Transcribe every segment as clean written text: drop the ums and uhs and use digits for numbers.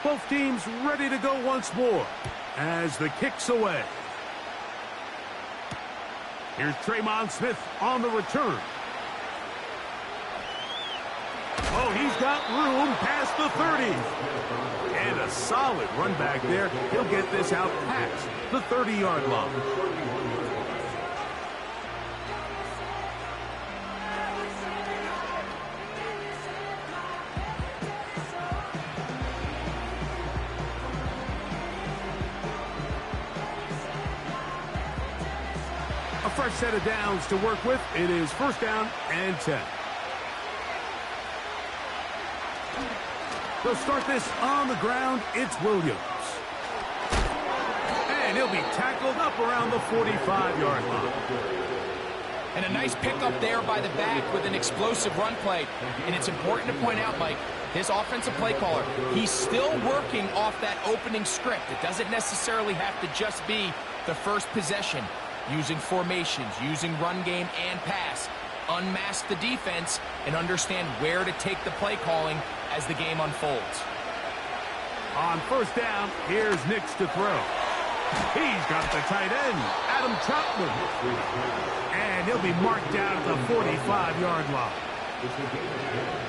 Both teams ready to go once more as the kick's away. Here's Traymon Smith on the return. Oh, he's got room past the 30. And a solid run back there. He'll get this out past the 30-yard line. A fresh set of downs to work with. It is first down and 10. They'll start this on the ground. It's Williams. And he'll be tackled up around the 45-yard line. And a nice pickup there by the back with an explosive run play. And it's important to point out, Mike, his offensive play caller, he's still working off that opening script. It doesn't necessarily have to just be the first possession. Using formations, using run game and pass. Unmask the defense and understand where to take the play calling as the game unfolds. On first down, here's Nix to throw. He's got the tight end, Adam Chapman. And he'll be marked down at the 45-yard line.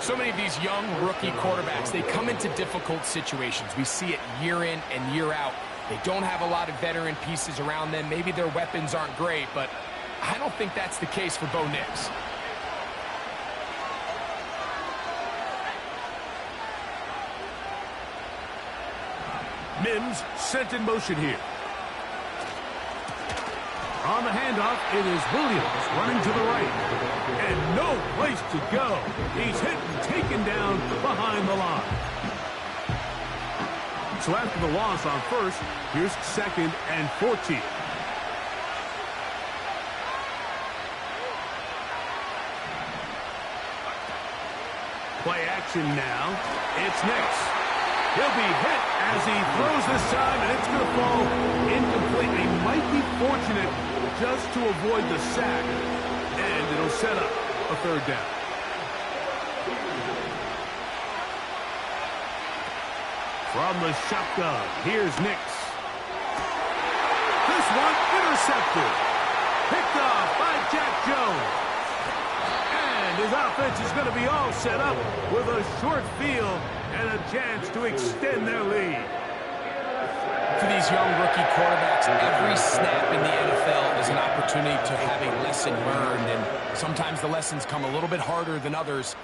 So many of these young rookie quarterbacks, they come into difficult situations. We see it year in and year out. They don't have a lot of veteran pieces around them. Maybe their weapons aren't great, but I don't think that's the case for Bo Nix. Mims sent in motion here. On the handoff, it is Williams running to the right. And no place to go. He's hit and taken down behind the line. So after the loss on first, here's second and 14. Play action now. It's Nix. He'll be hit as he throws this time, and it's going to fall incomplete. He might be fortunate just to avoid the sack, and it'll set up a third down. From the shotgun, here's Nix. This one intercepted. Picked off by Jack Jones. And his offense is going to be all set up with a short field and a chance to extend their lead. For these young rookie quarterbacks, every snap in the NFL is an opportunity to have a lesson learned, and sometimes the lessons come a little bit harder than others.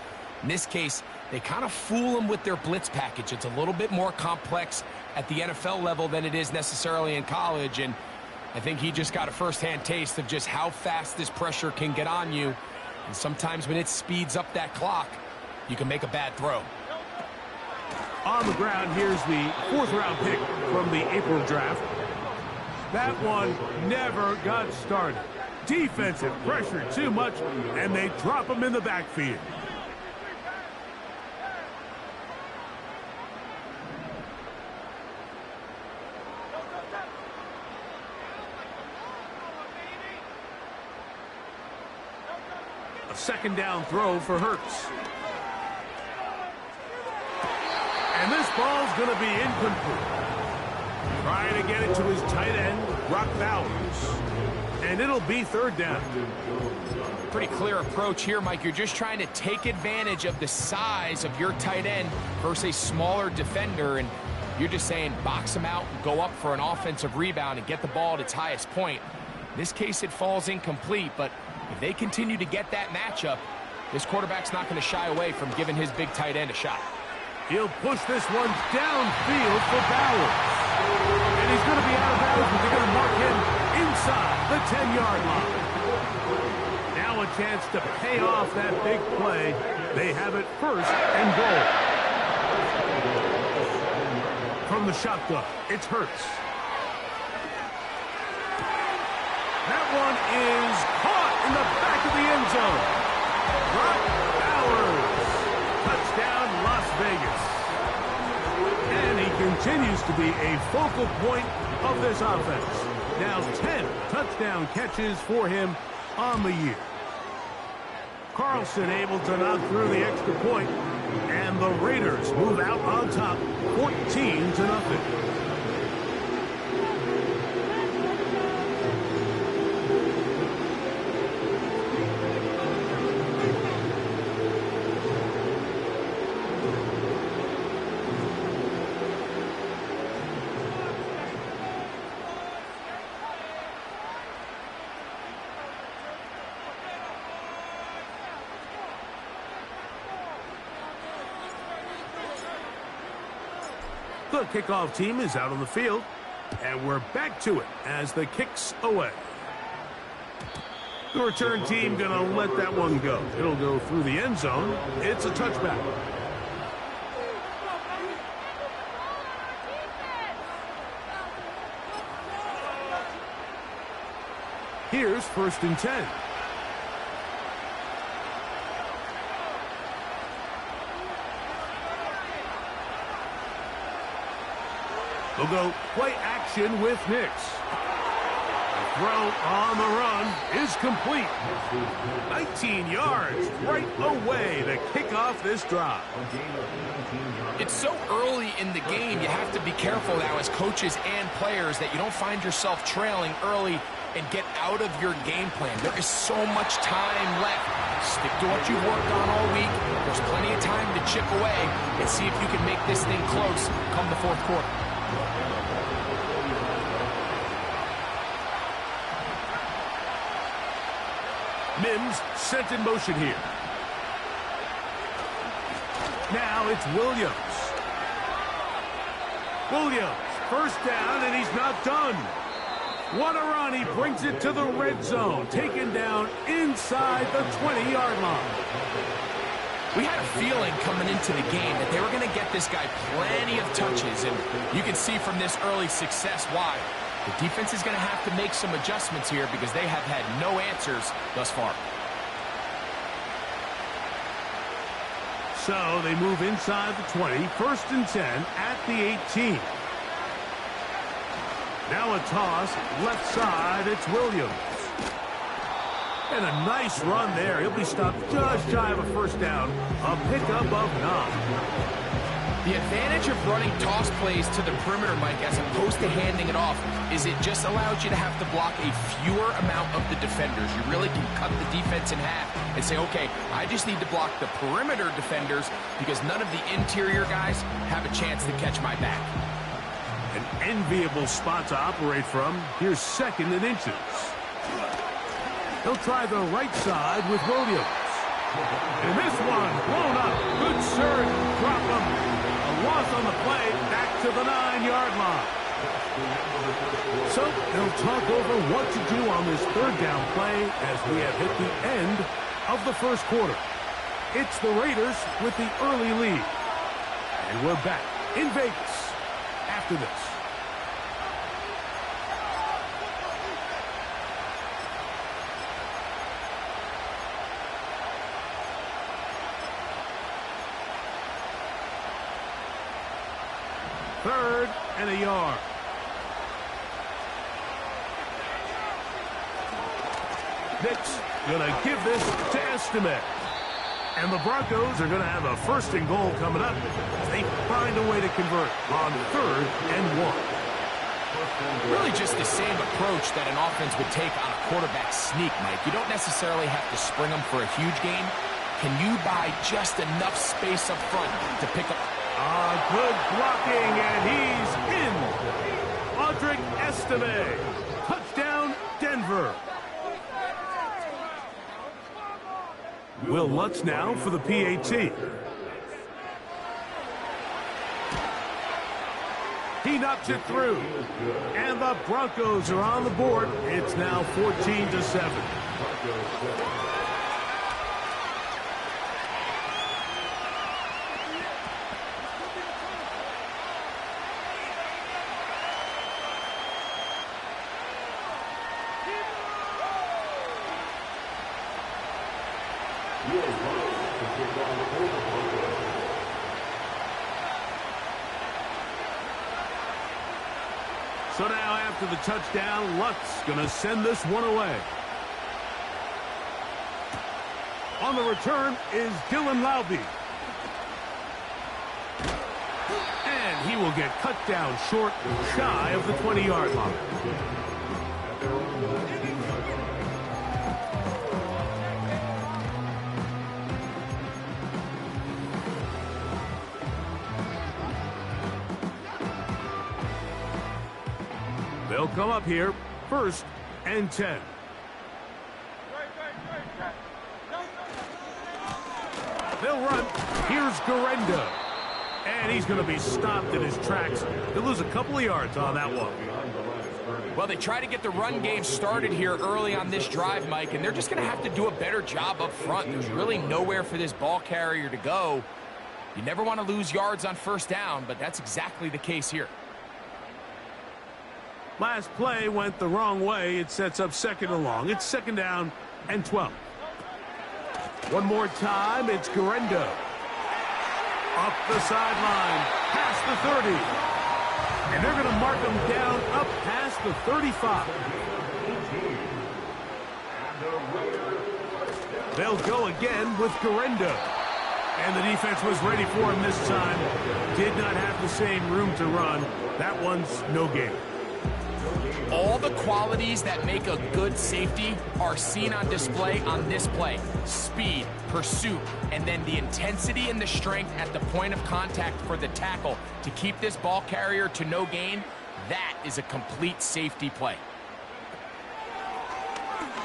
In this case, they kind of fool them with their blitz package. It's a little bit more complex at the NFL level than it is necessarily in college, and I think he just got a first-hand taste of just how fast this pressure can get on you. And sometimes when it speeds up that clock, you can make a bad throw. On the ground, here's the fourth-round pick from the April draft. That one never got started. Defensive pressure too much, and they drop him in the backfield. A second down throw for Hurts. And this ball's going to be incomplete. Trying to get it to his tight end, Brock Bowers. And it'll be third down. Pretty clear approach here, Mike. You're just trying to take advantage of the size of your tight end versus a smaller defender. And you're just saying box him out and go up for an offensive rebound and get the ball at its highest point. In this case, it falls incomplete, but if they continue to get that matchup, this quarterback's not going to shy away from giving his big tight end a shot. He'll push this one downfield for Bowers. And he's going to be out of bounds, but they're going to mark him inside the 10-yard line. Now a chance to pay off that big play. They have it first and goal. From the shotgun, it's Hurts. That one is caught in the back of the end zone. Brock Bowers. Touchdown, Las Vegas. And he continues to be a focal point of this offense. Now 10 touchdown catches for him on the year. Carlson able to knock through the extra point. And the Raiders move out on top, 14-0. The kickoff team is out on the field, and we're back to it as the kick's away. The return team going to let that one go. It'll go through the end zone. It's a touchback. Here's 1st and 10. They'll go play action with Nix. The throw on the run is complete. 19 yards right away to kick off this drive. It's so early in the game, you have to be careful now as coaches and players that you don't find yourself trailing early and get out of your game plan. There is so much time left. Stick to what you've worked on all week. There's plenty of time to chip away and see if you can make this thing close come the 4th quarter. Mims sent in motion here. Now it's Williams. Williams, 1st down, and he's not done. What a run. He brings it to the red zone. Taken down inside the 20-yard line. We had a feeling coming into the game that they were going to get this guy plenty of touches, and you can see from this early success why. The defense is going to have to make some adjustments here because they have had no answers thus far. So they move inside the 20, 1st and 10 at the 18. Now a toss, left side, it's Williams. And a nice run there. He'll be stopped just shy of a 1st down. A pickup of 9. The advantage of running toss plays to the perimeter, Mike, as opposed to handing it off, is it just allows you to have to block a fewer amount of the defenders. You really can cut the defense in half and say, okay, I just need to block the perimeter defenders because none of the interior guys have a chance to catch my back. An enviable spot to operate from. Here's 2nd and inches. He'll try the right side with Williams. And this one blown up. Good surge. Drop him. A loss on the play. Back to the 9-yard line. So they'll talk over what to do on this 3rd down play as we have hit the end of the 1st quarter. It's the Raiders with the early lead. And we're back in Vegas after this. Third and a yard. Nix gonna give this to Estimate. And the Broncos are gonna have a 1st and goal coming up as they find a way to convert on 3rd and 1. Really just the same approach that an offense would take on a quarterback sneak, Mike. You don't necessarily have to spring them for a huge gain. Can you buy just enough space up front to pick up? Good blocking, and he's in. Audric Estime. Touchdown, Denver. Will Lutz now for the PAT. He knocks it through. And the Broncos are on the board. It's now 14-7. So now after the touchdown, Lutz going to send this one away. On the return is Dylan Laube. And he will get cut down short, shy of the 20-yard line. They'll come up here, 1st and 10. They'll run. Here's Garenda. And he's going to be stopped in his tracks. He'll lose a couple of yards on that one. Well, they try to get the run game started here early on this drive, Mike, and they're just going to have to do a better job up front. There's really nowhere for this ball carrier to go. You never want to lose yards on 1st down, but that's exactly the case here. Last play went the wrong way. It sets up 2nd and long. It's 2nd down and 12. One more time, it's Garenda. Up the sideline, past the 30. And they're going to mark him down up past the 35. They'll go again with Garenda. And the defense was ready for him this time. Did not have the same room to run. That one's no gain. All the qualities that make a good safety are seen on display on this play. Speed, pursuit, and then the intensity and the strength at the point of contact for the tackle to keep this ball carrier to no gain. That is a complete safety play.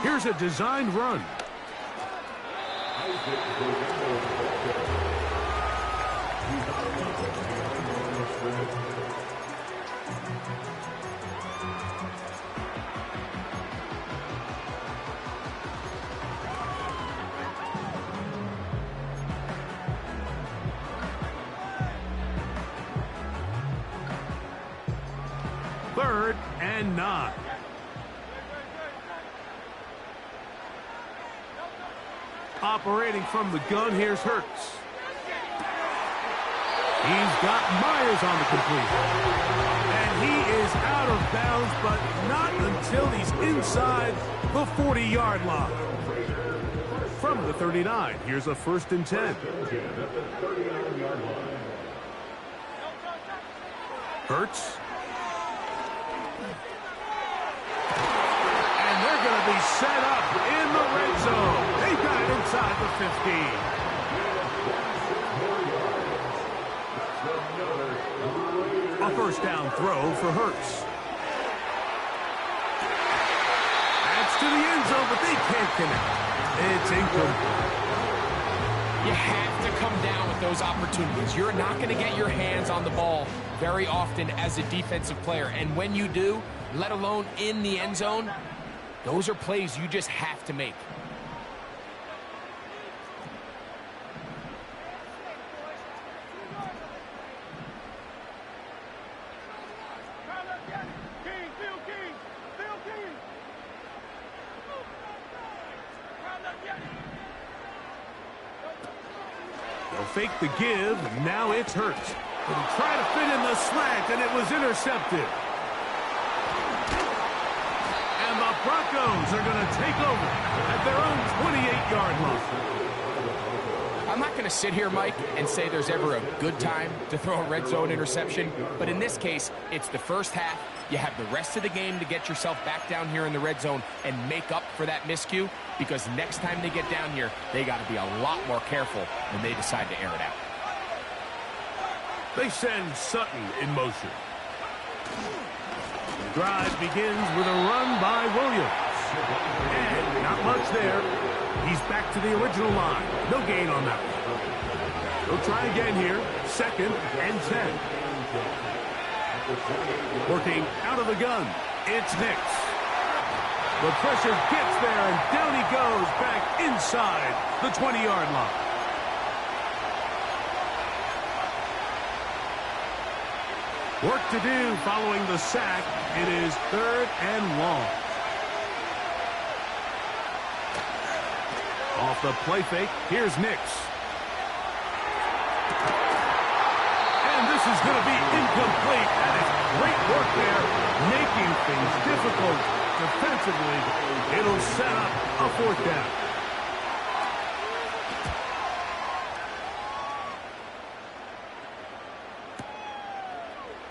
Here's a designed run. Third and 9. Operating from the gun, here's Hurts. He's got Myers on the completion. And he is out of bounds, but not until he's inside the 40-yard line. From the 39, here's a 1st and 10. Hurts. And they're going to be set up in the red zone. They've got it inside the 15. A 1st down throw for Hurts. That's to the end zone, but they can't connect. It's incomplete. You have to come down with those opportunities. You're not going to get your hands on the ball very often as a defensive player. And when you do, let alone in the end zone, those are plays you just have to make. They'll fake the give. Now it's Hurts. But he tried to fit in the slant, and it was intercepted. And the Broncos are going to take over at their own 28-yard line. I'm not going to sit here, Mike, and say there's ever a good time to throw a red zone interception. But in this case, it's the first half. You have the rest of the game to get yourself back down here in the red zone and make up for that miscue, because next time they get down here, they got to be a lot more careful when they decide to air it out. They send Sutton in motion. The drive begins with a run by Williams. And not much there. He's back to the original line. No gain on that one. They'll try again here. 2nd and 10. Working out of the gun. It's Nix. The pressure gets there, and down he goes back inside the 20-yard line. Work to do following the sack. It is 3rd and long. Off the play fake, here's Nix. And this is going to be incomplete. That is great work there, making things difficult defensively. It'll set up a 4th down.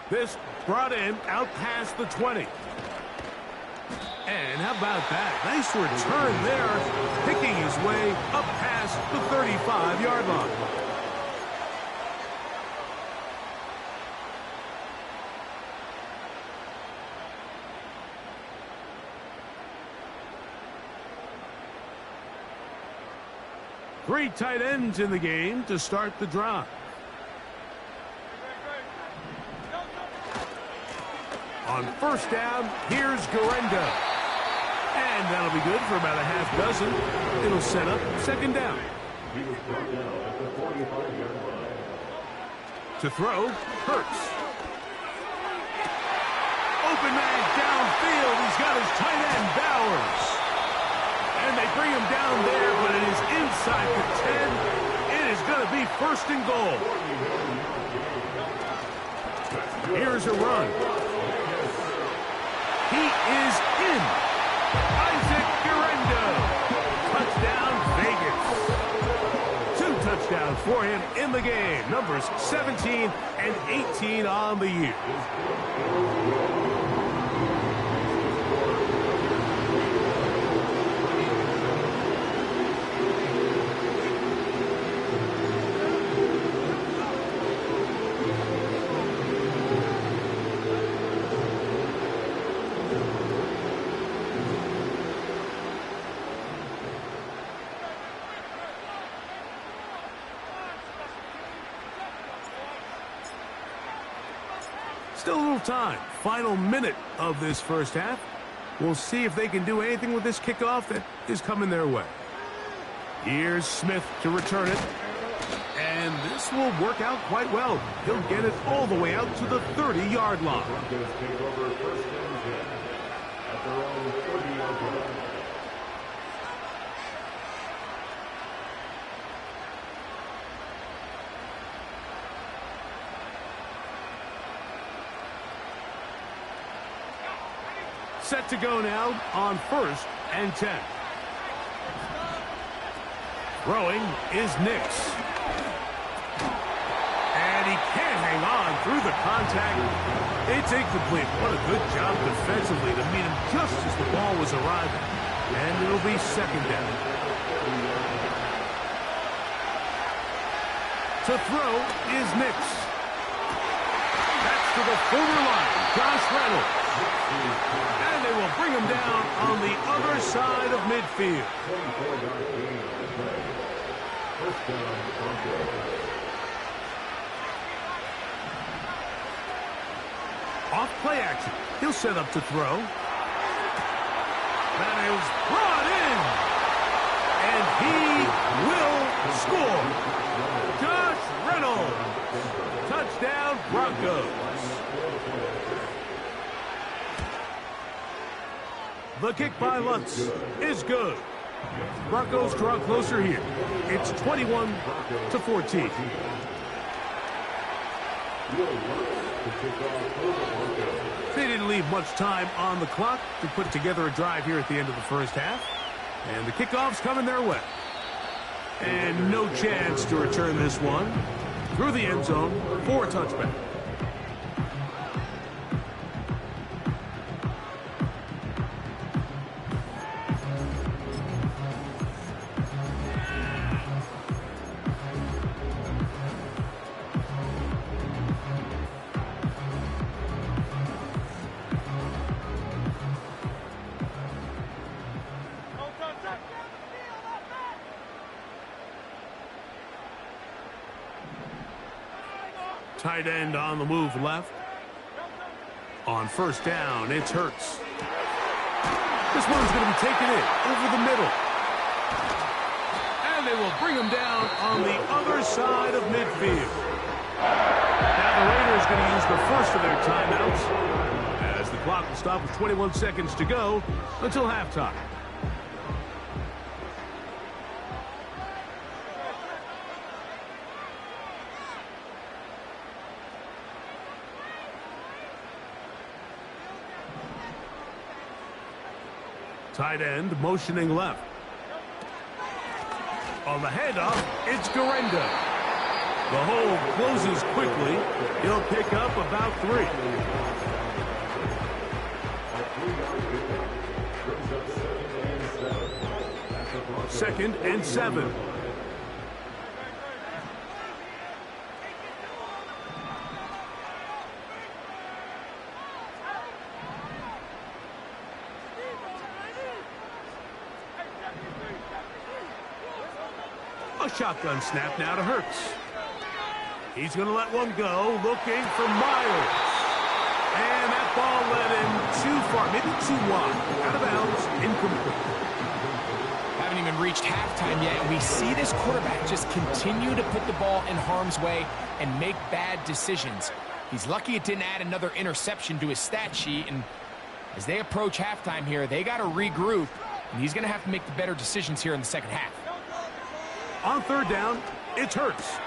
This brought in out past the 20. And how about that? Nice return there, picking his way up past the 35-yard line. Three tight ends in the game to start the drive. On first down, here's Garenda. And that'll be good for about a half dozen. It'll set up second down. To throw, Hurts. Open man downfield. He's got his tight end, Bowers. And they bring him down there, but it is inside the 10. It is going to be first and goal. Here's a run. He is in. Isaac Garenda. Touchdown, Vegas. 2 touchdowns for him in the game. Numbers 17 and 18 on the year. Still a little time. Final minute of this first half. We'll see if they can do anything with this kickoff that is coming their way. Here's Smith to return it. And this will work out quite well. He'll get it all the way out to the 30-yard line. Set to go now on first and 10. Throwing is Nix. And he can't hang on through the contact. It's incomplete. What a good job defensively to meet him just as the ball was arriving. And it'll be second down. To throw is Nix. That's to the former line, Josh Reynolds. And they will bring him down on the other side of midfield. Off play action. He'll set up to throw. That is brought in. And he will score. Josh Reynolds. Touchdown, Broncos. The kick by Lutz is good. Broncos draw closer here. It's 21-14. They didn't leave much time on the clock to put together a drive here at the end of the first half. And the kickoff's coming their way. And no chance to return this one. Through the end zone for a touchback. Tight end on the move left. On first down, it's Hurts. This one's going to be taken in over the middle. And they will bring him down on the other side of midfield. Now the Raiders are going to use the first of their timeouts as the clock will stop with 21 seconds to go until halftime. Tight end motioning left. On the handoff, it's Garenda. The hole closes quickly. He'll pick up about 3. Second and 7. A shotgun snap now to Hurts. He's going to let one go, looking for Myers. And that ball led him too far, maybe too wide. Out of bounds, incomplete. Haven't even reached halftime yet, and we see this quarterback just continue to put the ball in harm's way and make bad decisions. He's lucky it didn't add another interception to his stat sheet, and as they approach halftime here, they got to regroup, and he's going to have to make the better decisions here in the second half. On third down, it's Hurts.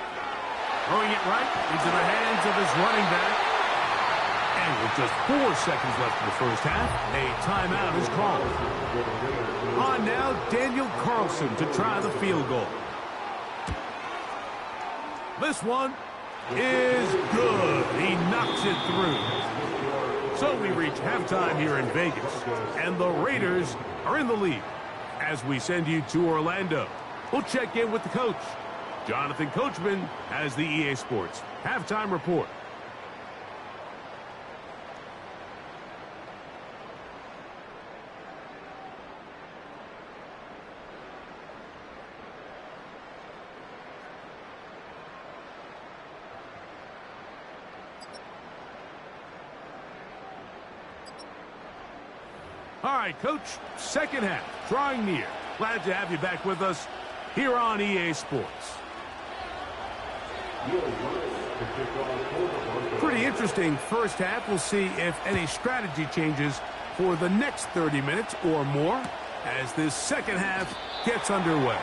Throwing it right into the hands of his running back. And with just 4 seconds left in the first half, a timeout is called. On now, Daniel Carlson to try the field goal. This one is good. He knocks it through. So we reach halftime here in Vegas, and the Raiders are in the lead. As we send you to Orlando, we'll check in with the coach. Jonathan Coachman has the EA Sports halftime report. All right, Coach, second half, drawing near. Glad to have you back with us here on EA Sports. Pretty interesting first half. We'll see if any strategy changes for the next 30 minutes or more as this second half gets underway.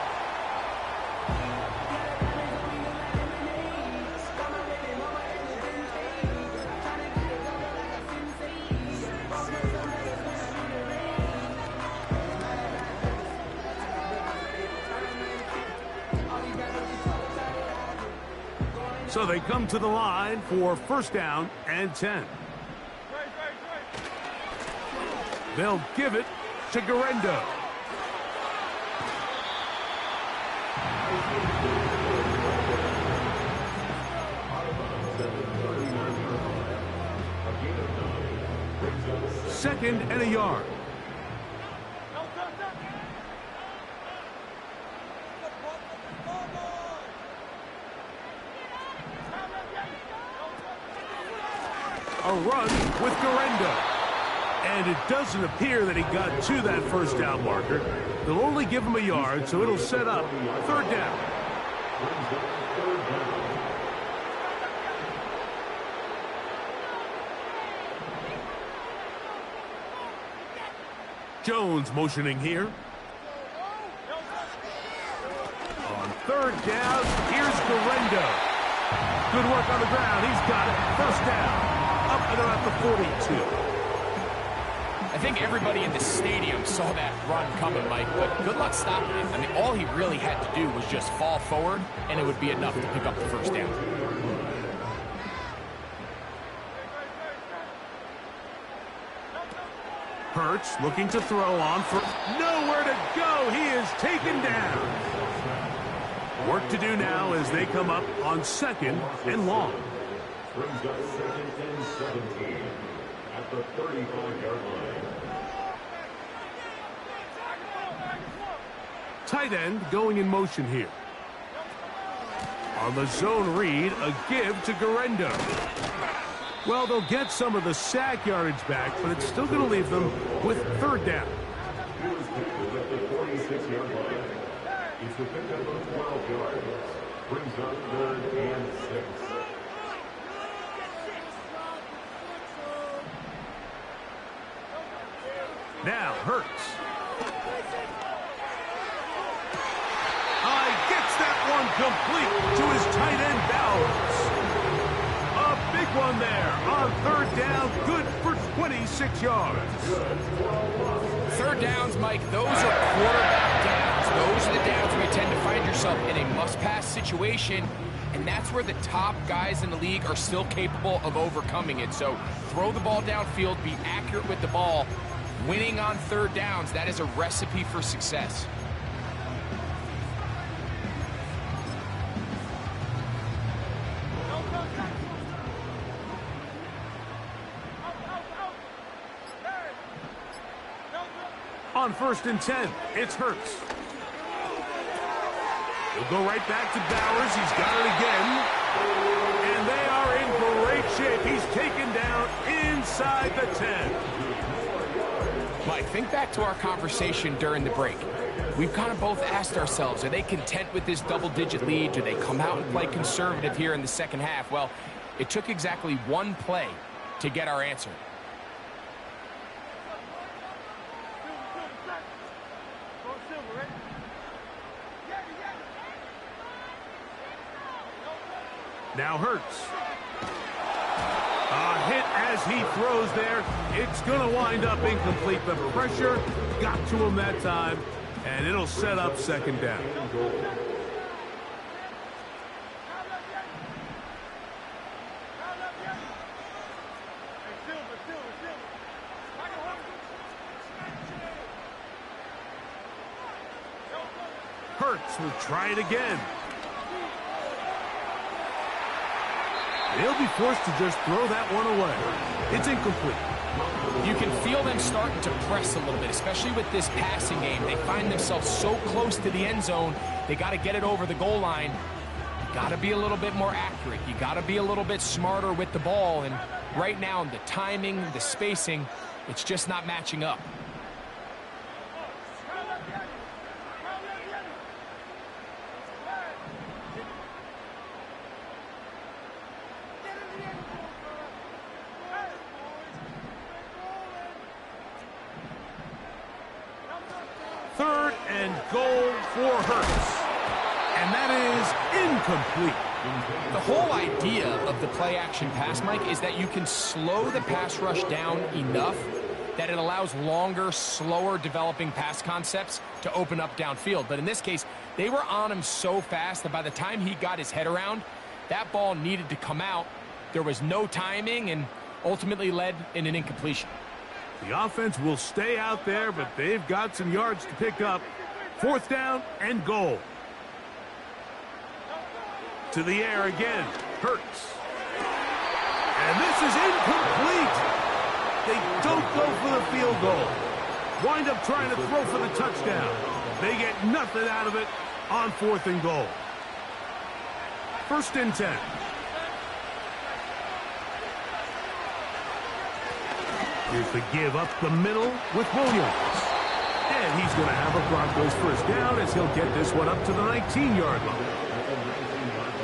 So they come to the line for first down and 10. They'll give it to Guerrero. Second and a yard. A run with Guerrero. And it doesn't appear that he got to that first down marker. They'll only give him a yard, so it'll set up third down. Jones motioning here. On third down, here's Guerrero. Good work on the ground. He's got it. First down. Up and about the 42. I think everybody in the stadium saw that run coming, Mike, but good luck stopping it. I mean, all he really had to do was just fall forward, and it would be enough to pick up the first down. Hurts looking to throw on for nowhere to go. He is taken down. Work to do now as they come up on second and long. Brings up second and 17 at the 35-yard line. Tight end going in motion here. On the zone read, a give to Guerrero. Well, they'll get some of the sack yardage back, but it's still going to leave them with third down. He was picked at the 46-yard line. He's the pickup of 12 yards. Brings up third and 6. Now Hurts. Gets that one complete to his tight end Bowers. A big one there on third down, good for 26 yards. Third downs, Mike, those are quarterback downs. Those are the downs where you tend to find yourself in a must-pass situation. and that's where the top guys in the league are still capable of overcoming it. So throw the ball downfield, be accurate with the ball. Winning on third downs, that is a recipe for success. On 1st and 10, it's Hurts. He'll go right back to Bowers. He's got it again. And they are in great shape. He's taken down inside the 10. Mike, think back to our conversation during the break. We've kind of both asked ourselves, are they content with this double-digit lead? Do they come out and play conservative here in the second half? Well, it took exactly one play to get our answer. Now Hurts. A hit as he throws there. It's going to wind up incomplete. The pressure got to him that time, and it'll set up second down. Hurts will try it again. They'll be forced to just throw that one away. It's incomplete. You can feel them starting to press a little bit, especially with this passing game. They find themselves so close to the end zone, they got to get it over the goal line. You got to be a little bit more accurate. You got to be a little bit smarter with the ball. And right now, the timing, the spacing, it's just not matching up. Third and goal for Hurts. And that is incomplete. The whole idea of the play-action pass, Mike, is that you can slow the pass rush down enough that it allows longer, slower developing pass concepts to open up downfield. But in this case, they were on him so fast that by the time he got his head around, that ball needed to come out. There was no timing and ultimately led in an incompletion. The offense will stay out there, but they've got some yards to pick up. 4th down and goal. To the air again. Hurts. And this is incomplete. They don't go for the field goal. Wind up trying to throw for the touchdown. They get nothing out of it on 4th and goal. 1st and 10. Here's the give up the middle with Williams. And he's going to have a Broncos 1st down as he'll get this one up to the 19-yard line.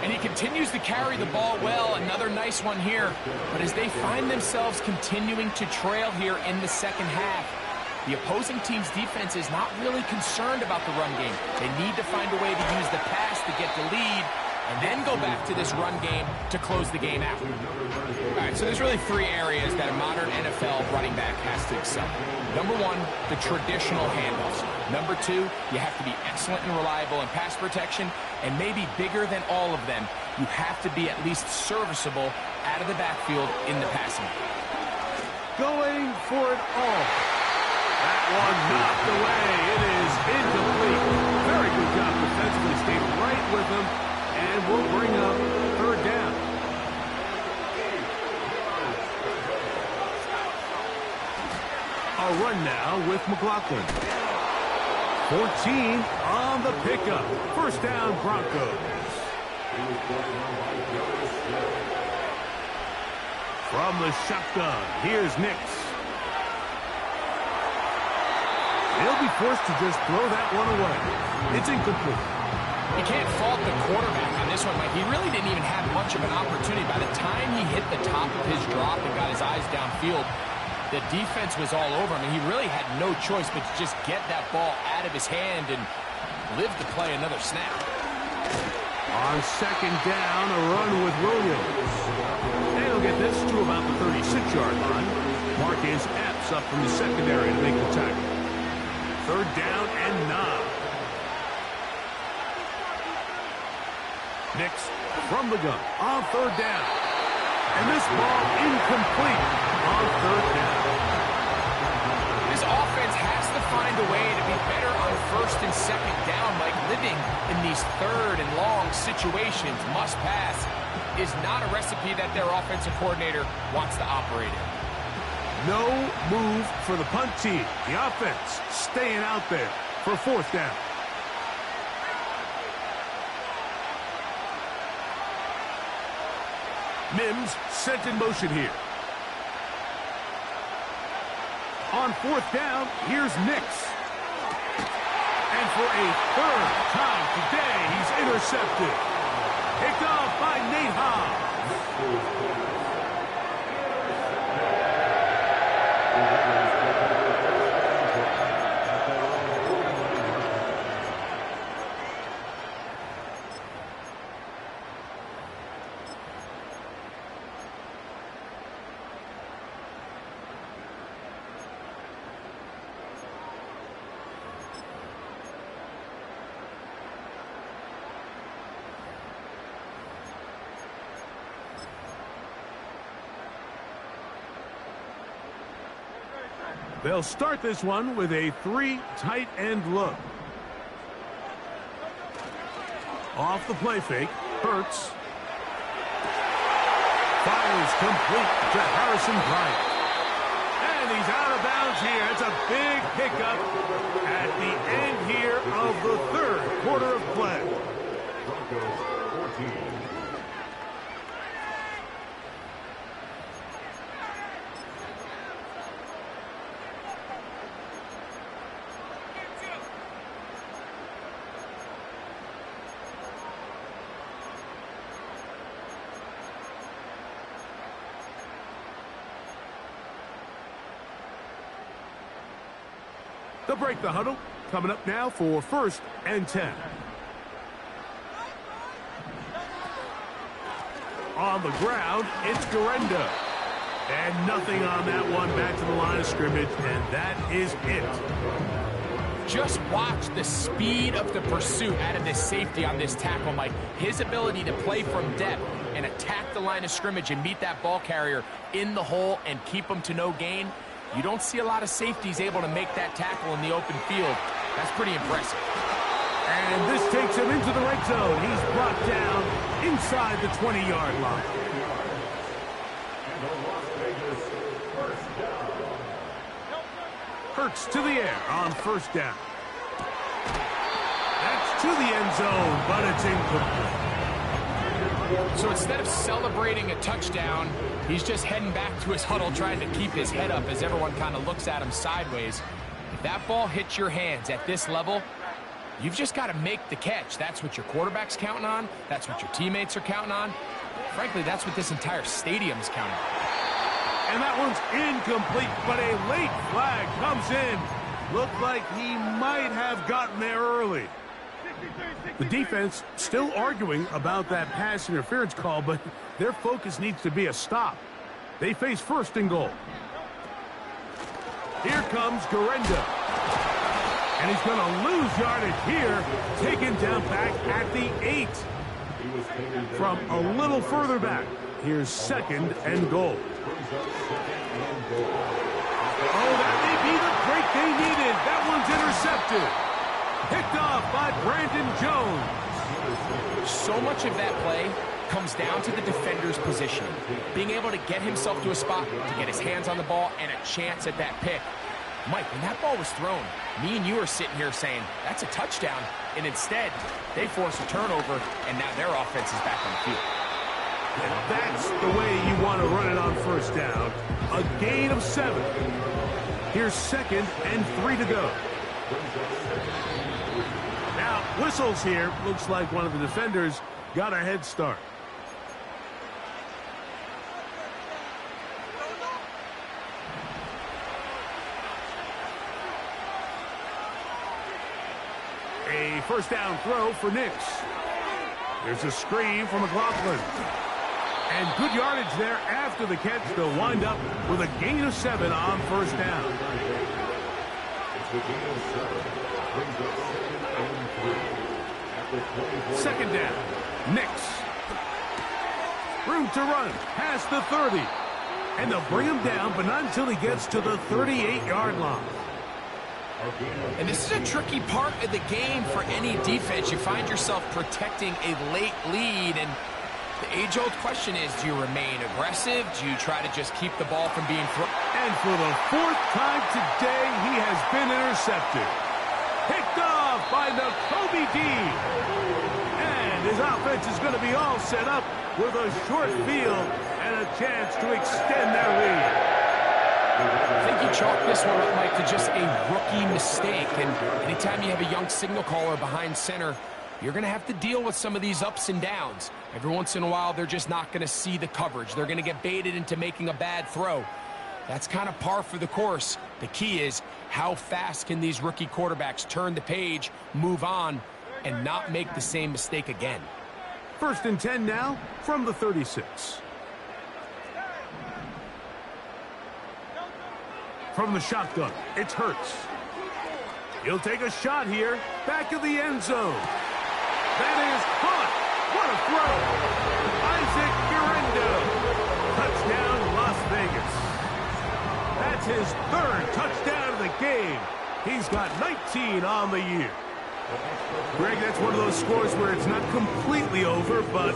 And he continues to carry the ball well. Another nice one here. But as they find themselves continuing to trail here in the second half, the opposing team's defense is not really concerned about the run game. They need to find a way to use the pass to get the lead and then go back to this run game to close the game out. All right, so there's really 3 areas that a modern NFL running back has to excel. Number 1, the traditional handoffs. Number 2, you have to be excellent and reliable in pass protection, and maybe bigger than all of them, you have to be at least serviceable out of the backfield in the passing. Going for it all. That one knocked away. It is incomplete. Very good job defensively. Stayed right with him. And we'll bring up 3rd down. A run now with McLaughlin. 14 on the pickup. 1st down, Broncos. From the shotgun, here's Nix. They'll be forced to just throw that one away. It's incomplete. You can't fault the quarterback on this one, Mike. He really didn't even have much of an opportunity. By the time he hit the top of his drop and got his eyes downfield, the defense was all over him, and he really had no choice but to just get that ball out of his hand and live to play another snap. On 2nd down, a run with Williams. And he'll get this to about the 36-yard line. Marcus Epps up from the secondary to make the tackle. 3rd down and 9. Nix from the gun on third down. And this ball incomplete on third down. This offense has to find a way to be better on first and second down, like living in these third and long situations. Must pass is not a recipe that their offensive coordinator wants to operate in. No move for the punt team. The offense staying out there for fourth down. Mims sent in motion here. On fourth down, here's Nix. And for a third time today, he's intercepted. Picked off by Nate Hobbs. They'll start this one with a 3 tight end look. Off the play fake, Hurts. Fires complete to Harrison Bryant. And he's out of bounds here. It's a big pickup at the end here of the third quarter of play. Broncos 14. They'll break the huddle. Coming up now for first and 10. On the ground, it's Garenda. And nothing on that one. Back to the line of scrimmage, and that is it. Just watch the speed of the pursuit out of this safety on this tackle, Mike. His ability to play from depth and attack the line of scrimmage and meet that ball carrier in the hole and keep him to no gain. You don't see a lot of safeties able to make that tackle in the open field. That's pretty impressive. And this takes him into the red zone. He's brought down inside the 20-yard line. Hurts to the air on first down. That's to the end zone, but it's incomplete. So instead of celebrating a touchdown, he's just heading back to his huddle trying to keep his head up as everyone kind of looks at him sideways. If that ball hits your hands at this level, you've just got to make the catch. That's what your quarterback's counting on. That's what your teammates are counting on. Frankly, that's what this entire stadium's counting on. And that one's incomplete, but a late flag comes in. Looked like he might have gotten there early. The defense still arguing about that pass interference call, but their focus needs to be a stop. They face first and goal. Here comes Garenda. And he's going to lose yardage here. Taken down back at the 8. From a little further back, here's second and goal. Oh, that may be the break they needed. That one's intercepted. Picked off by Brandon Jones. So much of that play comes down to the defender's position. Being able to get himself to a spot, to get his hands on the ball, and a chance at that pick. Mike, when that ball was thrown, me and you are sitting here saying, that's a touchdown. And instead, they force a turnover, and now their offense is back on the field. And that's the way you want to run it on first down. A gain of 7. Here's second and 3 to go. Now, whistles here. Looks like one of the defenders got a head start. A first down throw for Nix. There's a screen from McLaughlin. And good yardage there after the catch. They'll wind up with a gain of 7 on first down. It's a gain of 7. Brings up second and 3. Second down. Nix. Room to run past the 30. And they'll bring him down, but not until he gets to the 38-yard line. And this is a tricky part of the game for any defense. You find yourself protecting a late lead, and the age-old question is, do you remain aggressive? Do you try to just keep the ball from being thrown? And for the fourth time today, he has been intercepted. Picked off by Nakobe Dean. And his offense is going to be all set up with a short field and a chance to extend their lead. I think you chalk this one up, Mike, to just a rookie mistake. And anytime you have a young signal caller behind center, you're going to have to deal with some of these ups and downs. Every once in a while, they're just not going to see the coverage. They're going to get baited into making a bad throw. That's kind of par for the course. The key is, how fast can these rookie quarterbacks turn the page, move on, and not make the same mistake again? 1st and 10 now from the 36. From the shotgun, it's Hurts. He'll take a shot here, back of the end zone. That is caught. What a throw. Isaac Guerrero. Touchdown, Las Vegas. That's his 3rd touchdown of the game. He's got 19 on the year. Greg, that's one of those scores where it's not completely over, but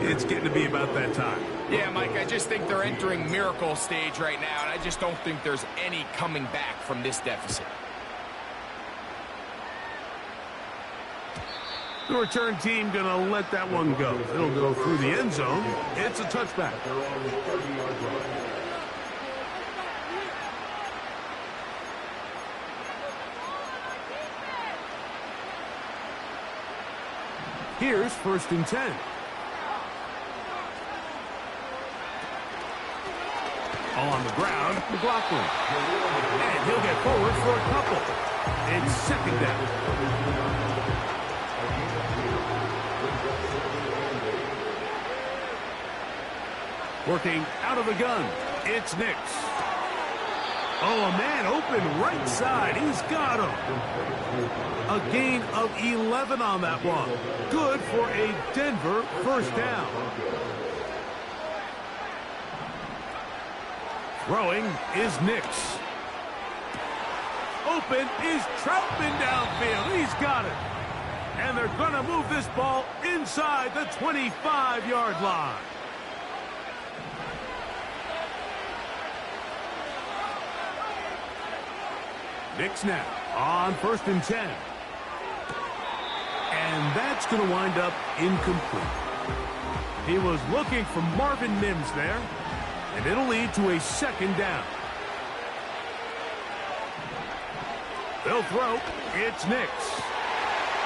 it's getting to be about that time. Yeah, Mike, I just think they're entering miracle stage right now, and I just don't think there's any coming back from this deficit. The return team going to let that one go. It'll go through the end zone. It's a touchback. Here's 1st and 10. On the ground, McLaughlin. And he'll get forward for a couple. It's 2nd down. Working out of the gun, it's Nix. Oh, a man open right side. He's got him. A gain of 11 on that one. Good for a Denver 1st down. Throwing is Nix. Open is Troutman downfield. He's got it. And they're going to move this ball inside the 25-yard line. Nix now on 1st and 10. And that's going to wind up incomplete. He was looking for Marvin Mims there. And it'll lead to a 2nd down. They'll throw. It's Nix.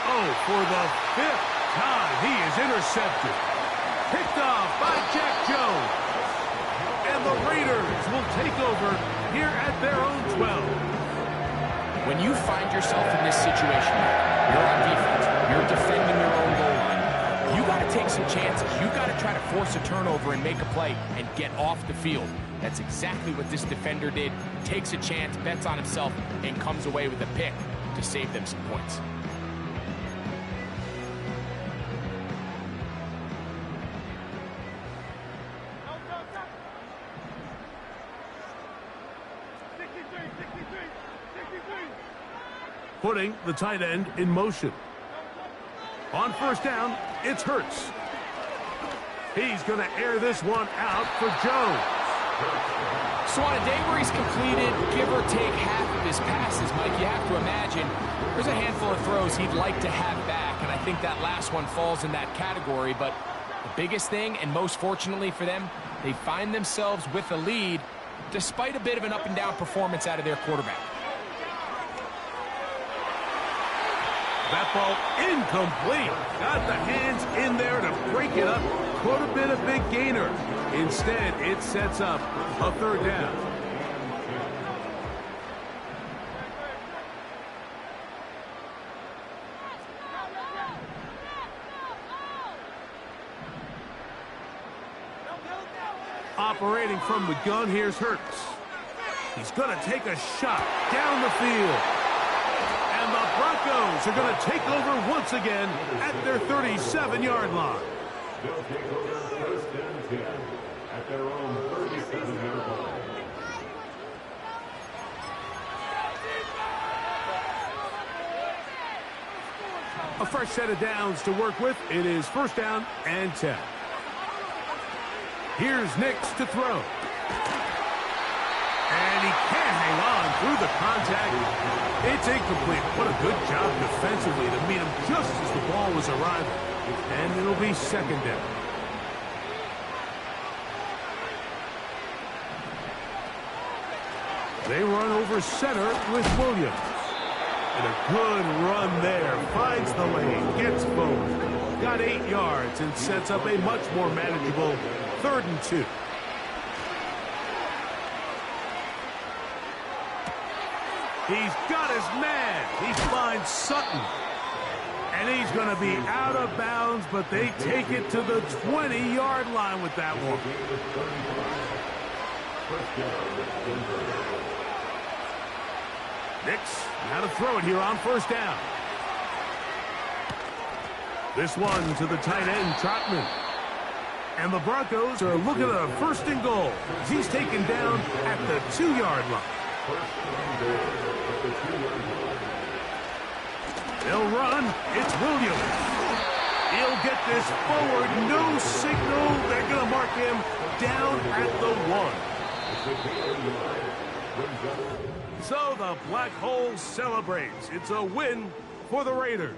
Oh, for the 5th time, he is intercepted. Picked off by Jack Jones. And the Raiders will take over here at their own 12. When you find yourself in this situation, you're on defense, you're defending your own goal line, you got to take some chances. You got to try to force a turnover and make a play and get off the field. That's exactly what this defender did. Takes a chance, bets on himself, and comes away with a pick to save them some points. Putting the tight end in motion. On 1st down, it's Hurts. He's going to air this one out for Jones. So on a day where he's completed, give or take, half of his passes, Mike, you have to imagine there's a handful of throws he'd like to have back, and I think that last one falls in that category. But the biggest thing, and most fortunately for them, they find themselves with a lead despite a bit of an up-and-down performance out of their quarterback. That ball incomplete. Got the hands in there to break it up. Could have been a big gainer. Instead, it sets up a 3rd down. Operating from the gun, here's Hurts. He's going to take a shot down the field. And the Broncos Broncos are going to take over once again at their 37-yard line. They'll take over first and 10 at their own 37-yard line. A fresh set of downs to work with. It is first down and 10. Here's Nix to throw. And he can't hang on through the contact. It's incomplete. What a good job defensively to meet him just as the ball was arriving. And it'll be second down. They run over center with Williams. And a good run there. Finds the lane. Gets both. Got 8 yards and sets up a much more manageable 3rd and 2. He's got his man. He finds Sutton. And he's going to be out of bounds, but they take it to the 20-yard line with that one. Nix, now to throw it here on first down. This one to the tight end, Trotman. And the Broncos are looking at a 1st and goal. He's taken down at the 2-yard line. They'll run. It's Williams. He'll get this forward. No signal. They're going to mark him down at the 1. So the Black Hole celebrates. It's a win for the Raiders.